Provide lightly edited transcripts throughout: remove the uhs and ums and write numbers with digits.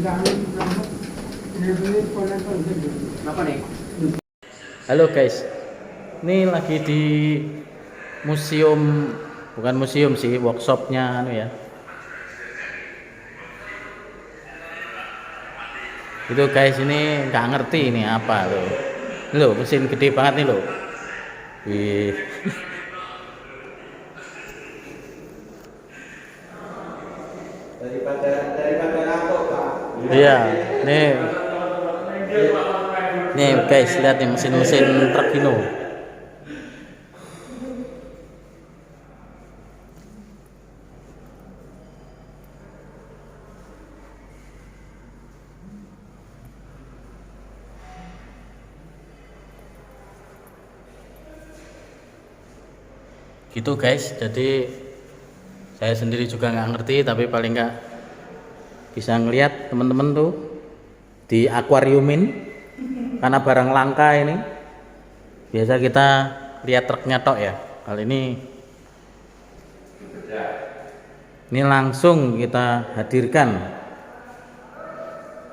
Apa nih? Halo guys, ini lagi di museum, bukan museum sih, workshopnya anu ya. Itu guys, ini nggak ngerti ini apa loh. Loh, mesin gede banget nih loh. Wih. Daripada ngantuk, Pak. Iya, nih guys, lihat nih mesin-mesin truk ini. Gitu guys, jadi saya sendiri juga nggak ngerti, tapi paling nggak bisa ngelihat teman-teman tuh di akuariumin, karena barang langka ini. Biasa kita lihat truknya tok ya, kali ini langsung kita hadirkan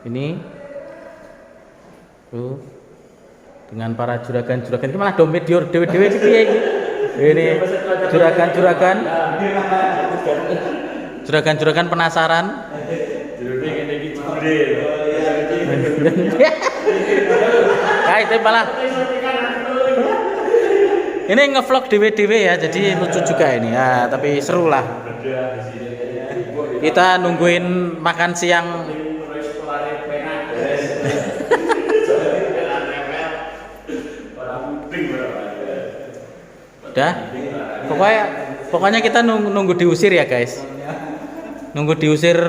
ini tuh dengan para juragan-juragan. Ini malah dompet dewe-dewe ini juragan penasaran. Kayak itu malah ini ngevlog dewe ya, jadi lucu juga ini ya, tapi seru lah. Kita nungguin makan siang. Udah, pokoknya kita nunggu diusir ya guys, nunggu diusir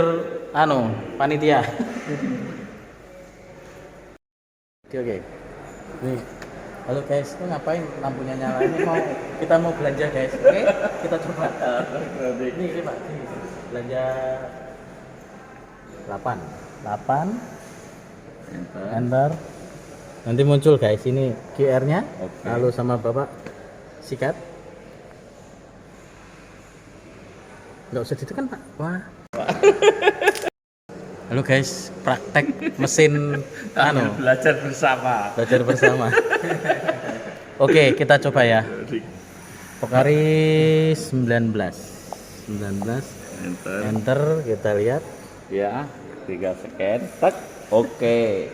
panitia. Oke. Nih, halo guys, ini ngapain lampunya nyala? Ini kita mau belanja guys. Oke, kita coba. Ini Pak, ini belanja 8. Enter. Nanti muncul guys, ini QR-nya. Lalu sama Bapak sikat. Nggak usah ditekan Pak. Wah. Halo guys, praktek mesin belajar bersama. Oke, kita coba ya. Pokari 19. Enter, kita lihat. Ya, 3 scan. Tak. Oke.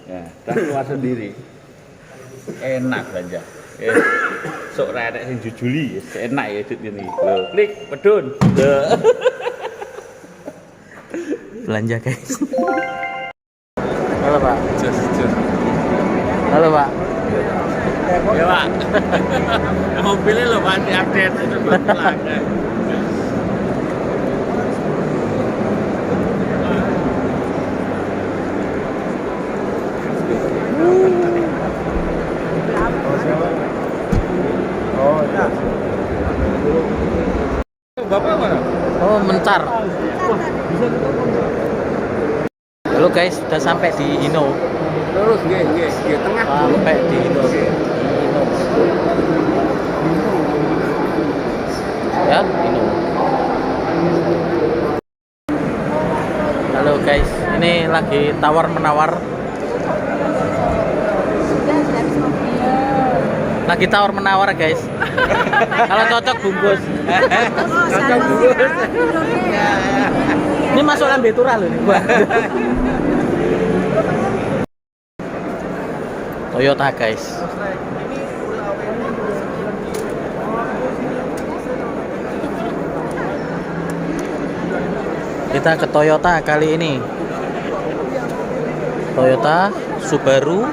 Ya, tak keluar sendiri. Enak belanja. Sok rek sing jujuli, enak ya itu ini. Loh, klik pedun. Belanja guys. Halo Pak. Jos. Halo Pak. Ya Pak. Mobilnya lo Pak update itu pulang. Bapak mana? Oh, mencar. Halo guys, sudah sampai di Ino. Terus nggih, tengah. Sampai di Ino. Ya, Ino. Halo guys, ini lagi tawar-menawar. Lagi tawar-menawar guys. Kalau cocok bungkus. Cocok bungkus. Ini masuk lambe turah loh nih. Toyota guys. Kita ke Toyota kali ini. Toyota Subaru.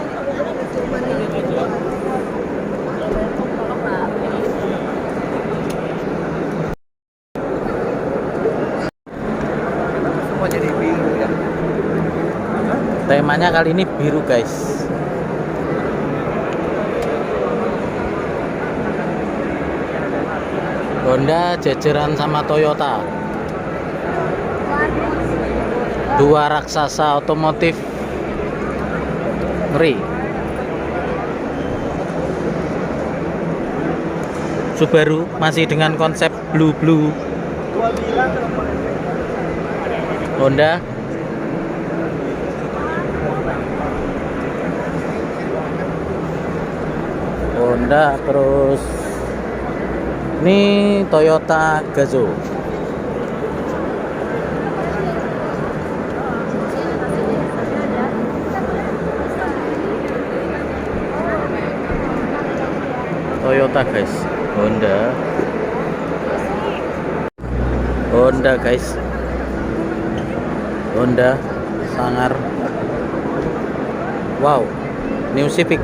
Jadi biru ya. Temanya kali ini biru guys. Honda jajaran sama Toyota. Dua raksasa otomotif. Ngeri. Subaru masih dengan konsep blue. Honda Honda, terus ini Toyota Gazoo. Toyota guys, Honda guys, Honda Sangar. Wow, New Civic.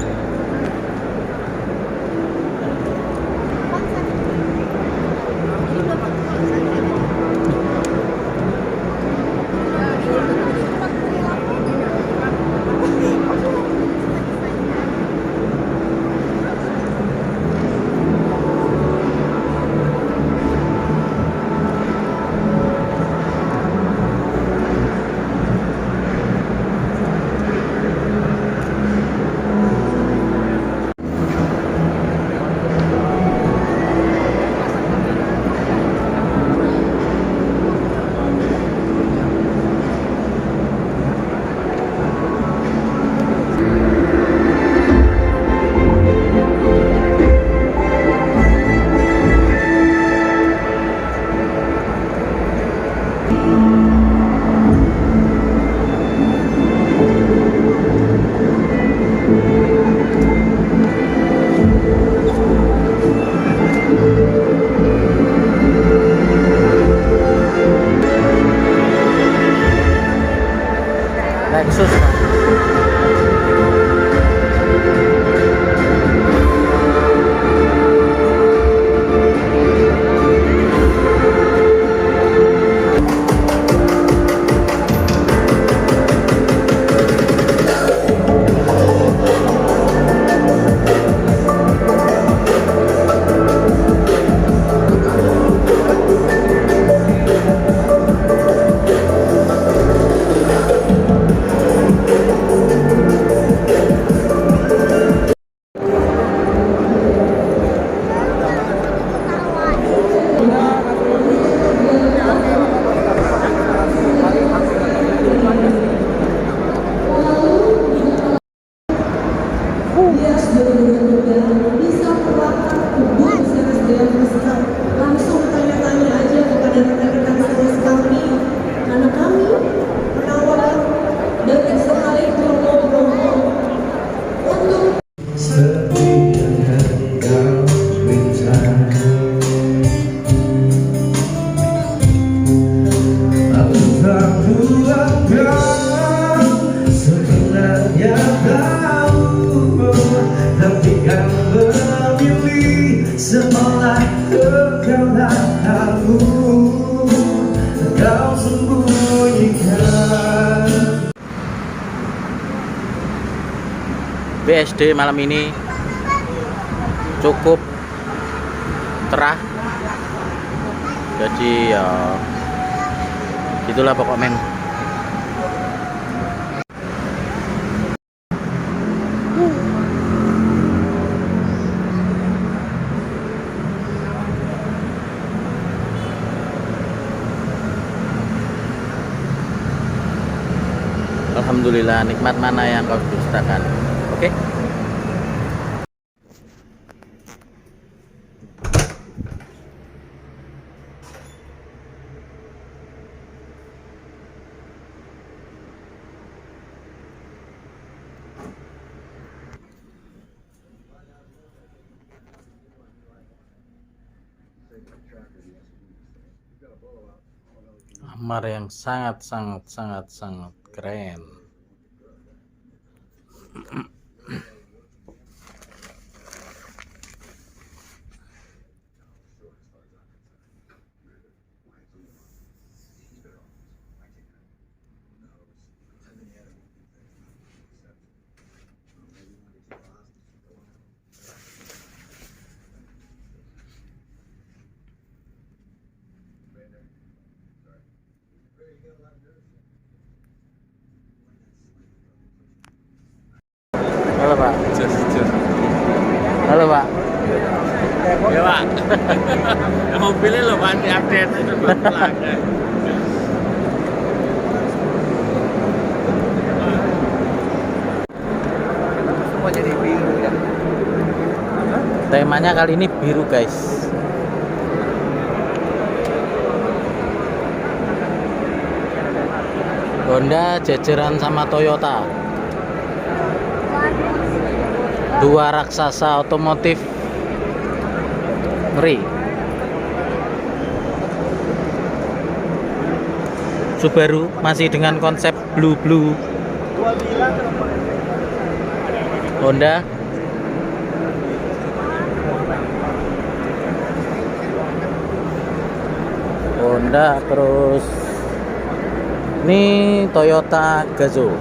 Lexus Pak. Langsung tanya-tanya aja kepada rekan-rekan sales kami, karena kami menawarkan banyak sekali promo-promo untuk sebenarnya tahu, tapi kan memilih seolah engkau tak tahu, engkau sembunyikan. BSD malam ini cukup cerah, jadi ya gitulah pokok men. Alhamdulillah, nikmat mana yang kau dustakan. Oke. Kamar yang sangat keren. Halo Pak. Halo Pak. Ya Pak. Mobilnya lo Pak update itu belum pulang. Semua jadi bingung ya. Temanya kali ini biru guys. Honda jejeran sama Toyota. Dua raksasa otomotif. Ngeri. Subaru masih dengan konsep blue. Honda. Terus ini Toyota Gazoo.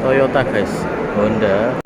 Toyota guys, Honda.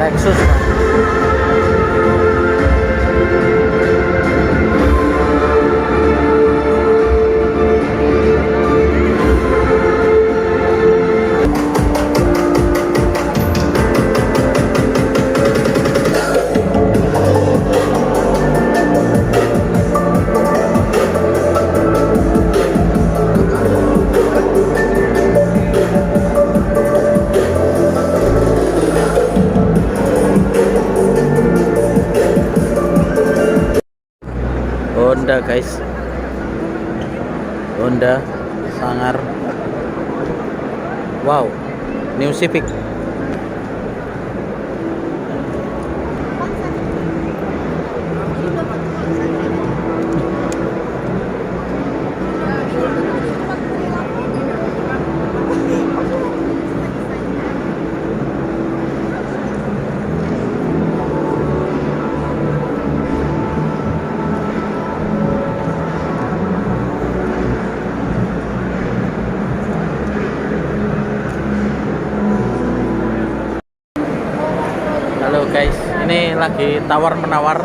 Lexus Pak. Honda guys, Honda Sangar. Wow, New Civic. Halo guys, ini lagi tawar menawar.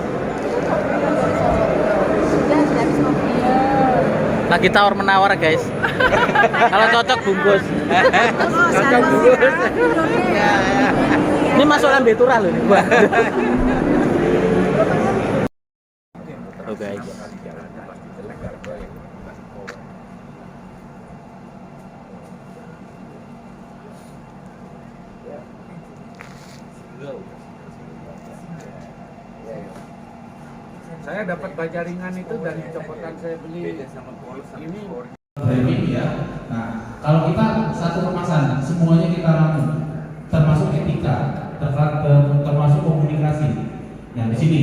Lagi tawar menawar guys. Kalau cocok bungkus. Cocok bungkus. Ini masuk lambe turah loh nih. Halo guys. Saya dapat baja ringan itu dari copotan saya beli ini. Ya. Nah, kalau kita satu kemasan, semuanya kita ramu, termasuk etika, termasuk komunikasi. Yang di sini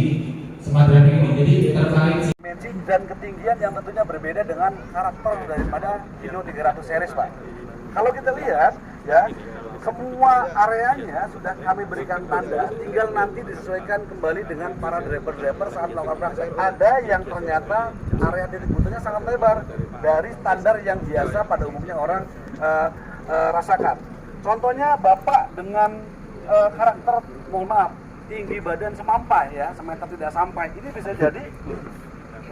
smart driving ini, jadi terkait Dimensi dan ketinggian yang tentunya berbeda dengan karakter daripada Hino 300 series, Pak. Kalau kita lihat, ya, semua areanya sudah kami berikan tanda, tinggal nanti disesuaikan kembali dengan para driver-driver saat melakukan praktek. Ada yang ternyata area titik butuhnya sangat lebar dari standar yang biasa pada umumnya orang rasakan. Contohnya bapak dengan karakter, mohon maaf, tinggi badan semampai ya, semeter tidak sampai, ini bisa jadi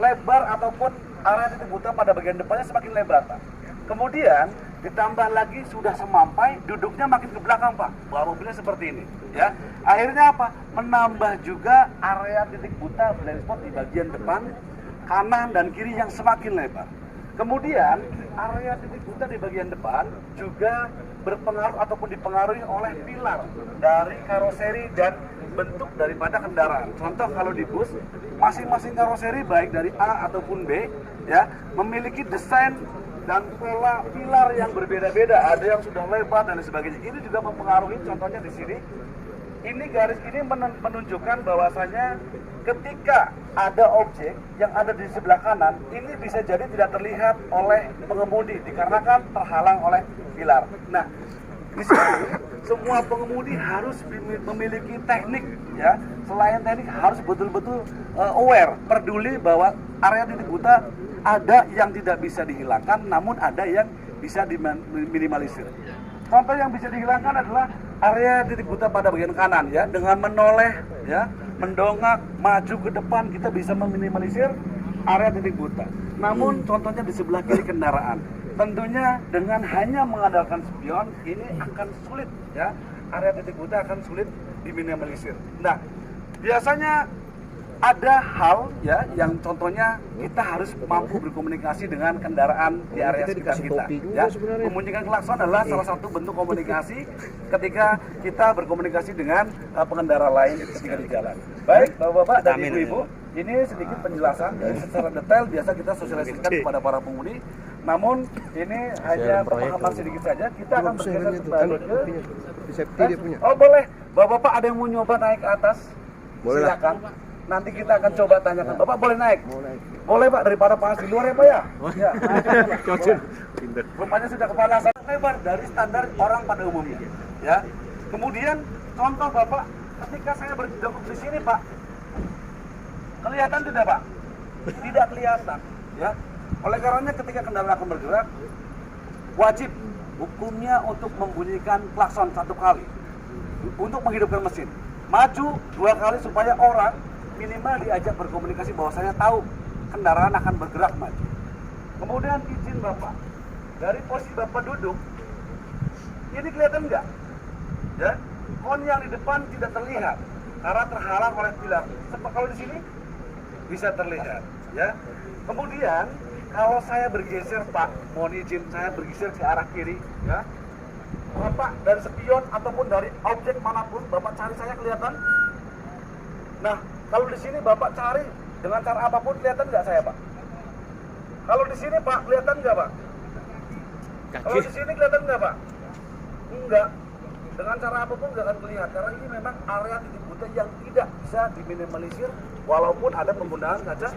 lebar ataupun area titik buta pada bagian depannya semakin lebar, Pak. Kemudian ditambah lagi sudah semampai, duduknya makin ke belakang, Pak. Bawa mobilnya seperti ini, ya. Akhirnya apa? Menambah juga area titik buta blind spot di bagian depan, kanan dan kiri yang semakin lebar. Kemudian area titik buta di bagian depan juga berpengaruh ataupun dipengaruhi oleh pilar dari karoseri dan bentuk daripada kendaraan. Contoh kalau di bus, masing-masing karoseri baik dari A ataupun B, ya, memiliki desain dan pola pilar yang berbeda-beda. Ada yang sudah lebar dan sebagainya. Ini juga mempengaruhi, contohnya di sini ini garis ini menunjukkan bahwasanya ketika ada objek yang ada di sebelah kanan, ini bisa jadi tidak terlihat oleh pengemudi dikarenakan terhalang oleh pilar. Nah, di sini semua pengemudi harus memiliki teknik, ya. Selain teknik harus betul-betul aware, peduli bahwa area titik buta ada yang tidak bisa dihilangkan, namun ada yang bisa diminimalisir. Contoh yang bisa dihilangkan adalah area titik buta pada bagian kanan, ya, dengan menoleh, ya, mendongak, maju ke depan, kita bisa meminimalisir area titik buta. Namun contohnya di sebelah kiri kendaraan, tentunya dengan hanya mengandalkan spion ini akan sulit, ya, area titik buta akan sulit diminimalisir. Nah, biasanya ada hal, ya, yang contohnya kita harus mampu berkomunikasi dengan kendaraan di area sekitar kita, ya. Membunyikan klakson adalah salah satu bentuk komunikasi ketika kita berkomunikasi dengan pengendara lain ketika di jalan. Baik, Bapak-bapak dan Ibu-ibu, ini sedikit penjelasan, jadi secara detail biasa kita sosialisasikan kepada para pengemudi. Namun ini hanya pemahaman sedikit saja. Kita akan bergeser kembali ke. Oh boleh, Bapak-bapak ada yang mau nyoba naik ke atas? Boleh. Silakan. Nanti kita akan coba tanyakan. Bapak boleh naik? Boleh Pak, daripada panas di luar ya Pak ya? Ya. Rupanya sudah kepanasan. Lebar dari standar orang pada umumnya. Ya. Kemudian contoh Bapak, ketika saya berjongkok di sini Pak, kelihatan tidak Pak? Tidak kelihatan. Ya. Oleh karenanya ketika kendaraan akan bergerak, wajib hukumnya untuk membunyikan klakson 1 kali untuk menghidupkan mesin. Maju 2 kali supaya orang minimal diajak berkomunikasi bahwa saya tahu kendaraan akan bergerak maju. Kemudian izin Bapak, dari posisi Bapak duduk, ini kelihatan enggak? Ya, kon yang di depan tidak terlihat karena terhalang oleh pilar. Kalau di sini bisa terlihat, ya. Kemudian kalau saya bergeser Pak, mohon izin saya bergeser ke arah kiri, ya. Bapak dari spion ataupun dari objek manapun, Bapak cari saya kelihatan. Nah, kalau di sini Bapak cari dengan cara apapun kelihatan nggak saya Pak? Kalau di sini Pak kelihatan nggak Pak? Kalau di sini kelihatan nggak Pak? Enggak. Dengan cara apapun nggak akan kelihatan karena ini memang area titik buta yang tidak bisa diminimalisir walaupun ada penggunaan kaca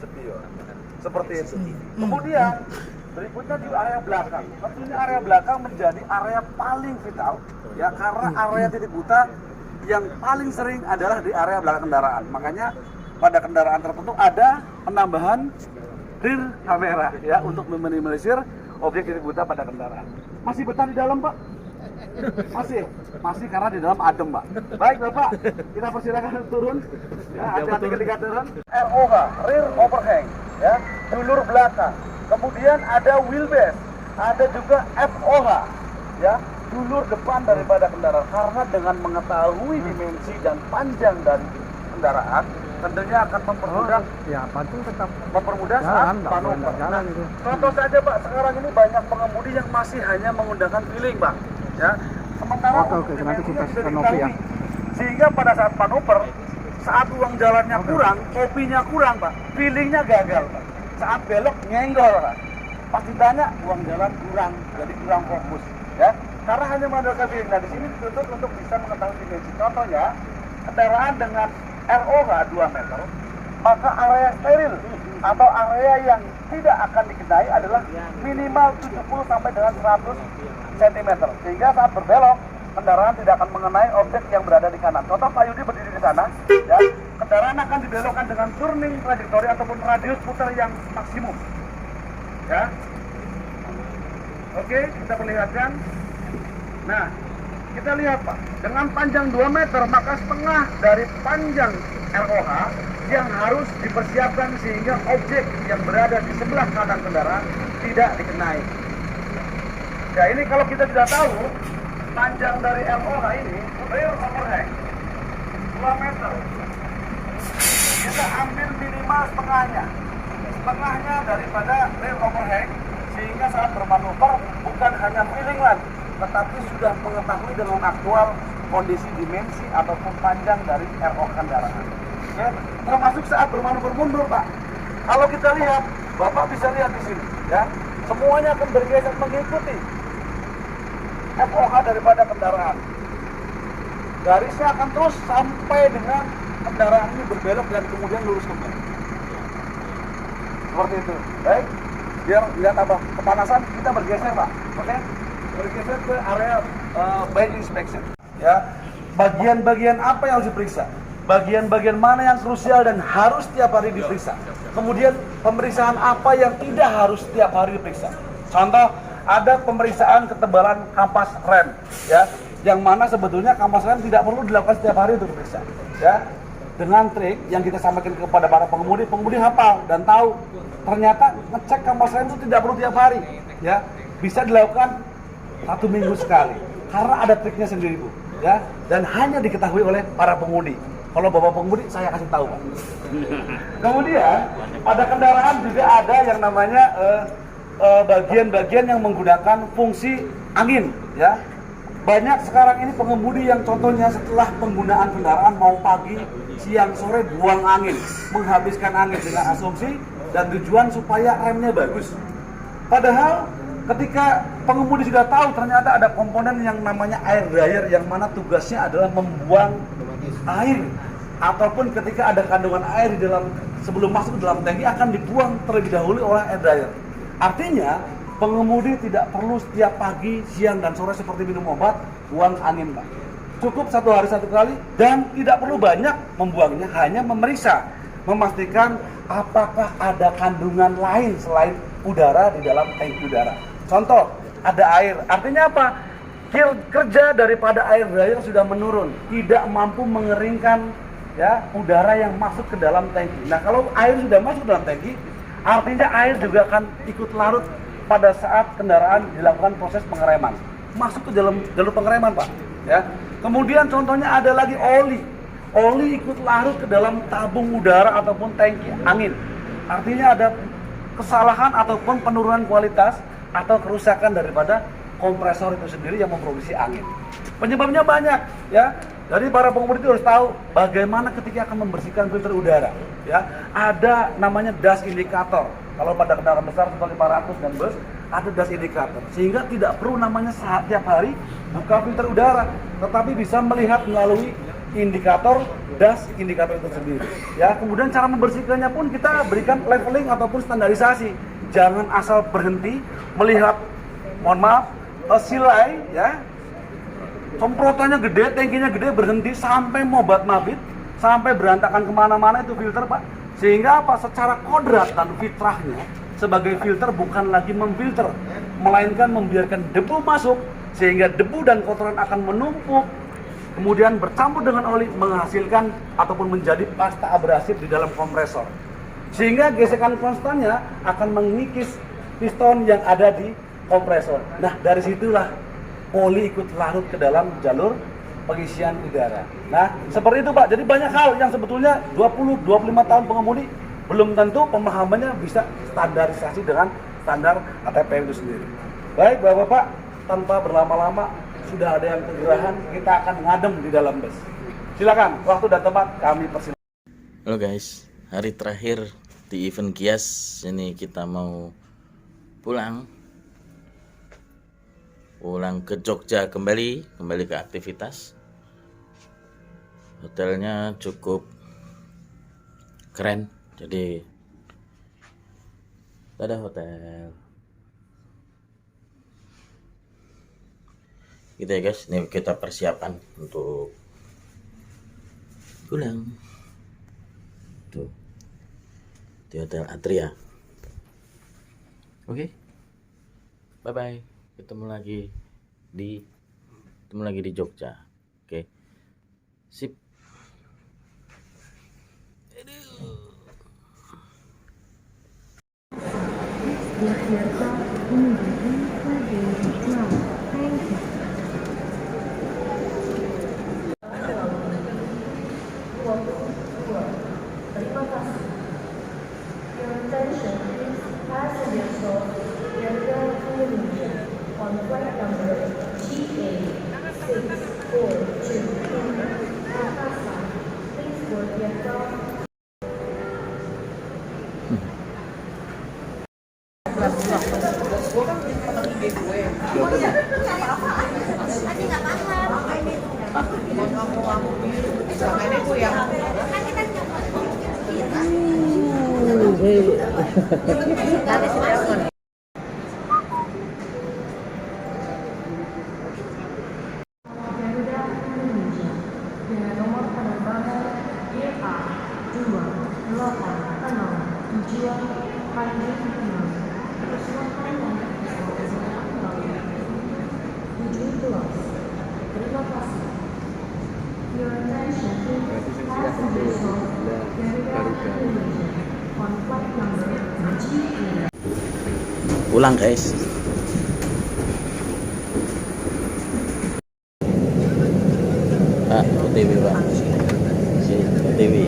spion. Seperti itu. Kemudian berikutnya di area belakang. Tentunya area belakang menjadi area paling vital, ya, karena area titik buta yang paling sering adalah di area belakang kendaraan. Makanya pada kendaraan tertentu ada penambahan rear kamera, ya, untuk meminimalisir objek titik buta pada kendaraan. Masih betah di dalam Pak? Masih karena di dalam adem Pak. Baik Bapak, kita persilakan turun. Ya, hati-hati ketika turun. ROH, rear overhang, ya, dulur belakang. Kemudian ada wheelbase, ada juga FOH, ya, dulur depan daripada kendaraan. Karena dengan mengetahui dimensi dan panjang dari kendaraan, tentunya akan mempermudah, mempermudah saat manuver. Nah, contoh saja Pak, sekarang ini banyak pengemudi yang masih hanya menggunakan feeling Pak, ya. Sementara dimensinya sudah diketahui, sehingga pada saat manuver, saat ruang jalannya kurang, kopinya kurang Pak, feelingnya gagal Pak. Saat belok nyenggol Pak. Pas ditanya ruang jalan kurang, jadi kurang fokus, ya. Karena hanya mengandalkan feeling. Nah, di sini dituntut untuk bisa mengetahui dimensi. Contohnya, kendaraan dengan ROH 2 meter, maka area steril atau area yang tidak akan dikenai adalah minimal 70 sampai dengan 100 cm. Sehingga saat berbelok, kendaraan tidak akan mengenai objek yang berada di kanan. Contoh Pak Yudi berdiri di sana, ya, kendaraan akan dibelokkan dengan turning trajectory ataupun radius putar yang maksimum. Ya. Oke, kita perlihatkan. Nah, kita lihat Pak, dengan panjang 2 meter, maka setengah dari panjang ROH yang harus dipersiapkan sehingga objek yang berada di sebelah kanan kendaraan tidak dikenai. Ya, ini kalau kita tidak tahu panjang dari ROH ini, rear overhang 2 meter, kita ambil minimal setengahnya daripada rear overhang, sehingga saat bermanuver bukan hanya feeling lagi, tetapi sudah mengetahui dengan aktual kondisi dimensi ataupun panjang dari ROH kendaraan. Ya, termasuk saat bermanuver mundur Pak. Kalau kita lihat, Bapak bisa lihat di sini, ya, semuanya akan bergeser mengikuti FOH daripada kendaraan. garisnya akan terus sampai dengan kendaraan ini berbelok dan kemudian lurus kembali. Seperti itu. Baik, biar nggak tambah kepanasan, kita bergeser Pak. Oke, bergeser ke area bike inspection. Ya, bagian-bagian apa yang harus diperiksa? Bagian-bagian mana yang krusial dan harus setiap hari diperiksa? Kemudian pemeriksaan apa yang tidak harus setiap hari diperiksa? Contoh, ada pemeriksaan ketebalan kampas rem, ya, yang mana sebetulnya kampas rem tidak perlu dilakukan setiap hari untuk diperiksa, ya. Dengan trik yang kita sampaikan kepada para pengemudi, pengemudi hafal dan tahu ternyata ngecek kampas rem itu tidak perlu tiap hari, ya, bisa dilakukan 1 minggu sekali, karena ada triknya sendiri Bu, ya, dan hanya diketahui oleh para pengemudi. Kalau Bapak pengemudi, saya kasih tahu Pak. Kemudian pada kendaraan juga ada yang namanya bagian-bagian yang menggunakan fungsi angin, ya. Banyak sekarang ini pengemudi yang contohnya setelah penggunaan kendaraan mau pagi, siang, sore buang angin, menghabiskan angin dengan asumsi dan tujuan supaya remnya bagus. Padahal ketika pengemudi sudah tahu ternyata ada komponen yang namanya air dryer yang mana tugasnya adalah membuang air, ataupun ketika ada kandungan air di dalam sebelum masuk ke dalam tangki akan dibuang terlebih dahulu oleh air dryer. Artinya pengemudi tidak perlu setiap pagi, siang, dan sore seperti minum obat buang angin Pak. Cukup 1 hari 1 kali dan tidak perlu banyak membuangnya, hanya memeriksa, memastikan apakah ada kandungan lain selain udara di dalam tangki udara. Contoh, ada air. Artinya apa? Kerja daripada air dryer sudah menurun, tidak mampu mengeringkan, ya, udara yang masuk ke dalam tangki. Nah, kalau air sudah masuk ke dalam tangki, artinya air juga akan ikut larut pada saat kendaraan dilakukan proses pengereman, masuk ke dalam jalur pengereman Pak, ya. Kemudian contohnya ada lagi oli ikut larut ke dalam tabung udara ataupun tangki angin. Artinya ada kesalahan ataupun penurunan kualitas atau kerusakan daripada kompresor itu sendiri yang memproduksi angin. Penyebabnya banyak, ya. Jadi para pengemudi itu harus tahu bagaimana ketika akan membersihkan filter udara, ya. Ada namanya dust indicator. Kalau pada kendaraan besar seperti 500 dan bus ada dust indicator, sehingga tidak perlu namanya setiap hari buka filter udara, tetapi bisa melihat melalui indikator dust indikator itu sendiri, ya. Kemudian cara membersihkannya pun kita berikan leveling ataupun standarisasi. Jangan asal berhenti melihat, mohon maaf, silai, ya, semprotannya gede, tangkinya gede, berhenti sampai mobat mabit, sampai berantakan kemana-mana itu filter Pak. Sehingga apa? Secara kodrat dan fitrahnya sebagai filter bukan lagi memfilter, melainkan membiarkan debu masuk, sehingga debu dan kotoran akan menumpuk, kemudian bercampur dengan oli, menghasilkan ataupun menjadi pasta abrasif di dalam kompresor. Sehingga gesekan konstannya akan mengikis piston yang ada di kompresor. Nah, dari situlah oli ikut larut ke dalam jalur pengisian udara. Nah, seperti itu Pak. Jadi banyak hal yang sebetulnya 20-25 tahun pengemudi belum tentu pemahamannya bisa standarisasi dengan standar ATPM itu sendiri. Baik Bapak-Bapak, tanpa berlama-lama sudah ada yang kegerahan, kita akan ngadem di dalam bus. Silakan, waktu dan tempat kami persilakan. Halo guys, hari terakhir di event Gias ini kita mau pulang ke Jogja, kembali ke aktivitas. Hotelnya cukup keren, jadi ada hotel gitu ya guys. Ini kita persiapan untuk pulang tuh di Hotel Atria. Oke, bye bye, ketemu lagi di Jogja. Oke, sip. Terima kasih. Your attention please, passengers of Airtel Indonesia on flight number GA6422 Makassar. Please board the aircraft. Makanya aku yang nanti si telepon. Garuda Indonesia dengan nomor penerbangan GA 286 Panjang Persilakan untuk pesawat melalui tujuan Tuas. Terima kasih. Your attention please. Passengers of Garuda Indonesia on flight number GA. Pulang guys. Pak, OTW Pak. Si OTW.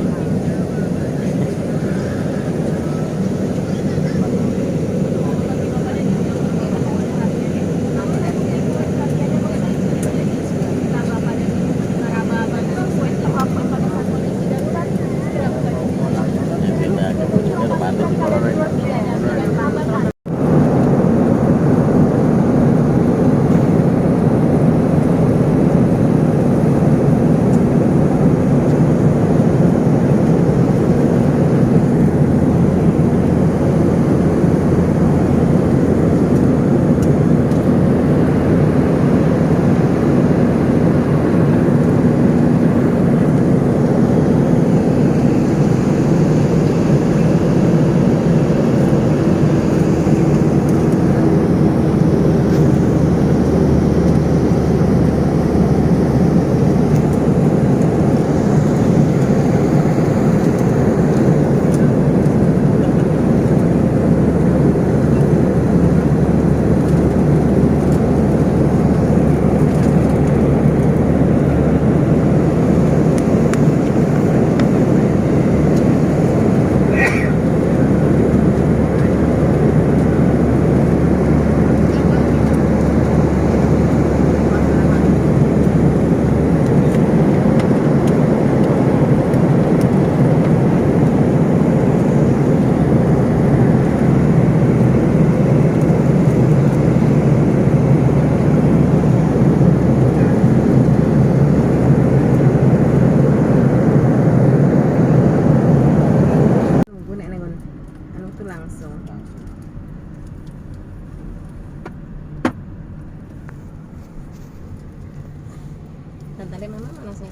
Tadi mama mana sih?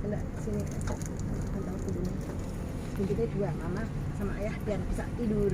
Enggak, sini. Tentang aku dulu. Kita dua, mama sama ayah biar bisa tidur.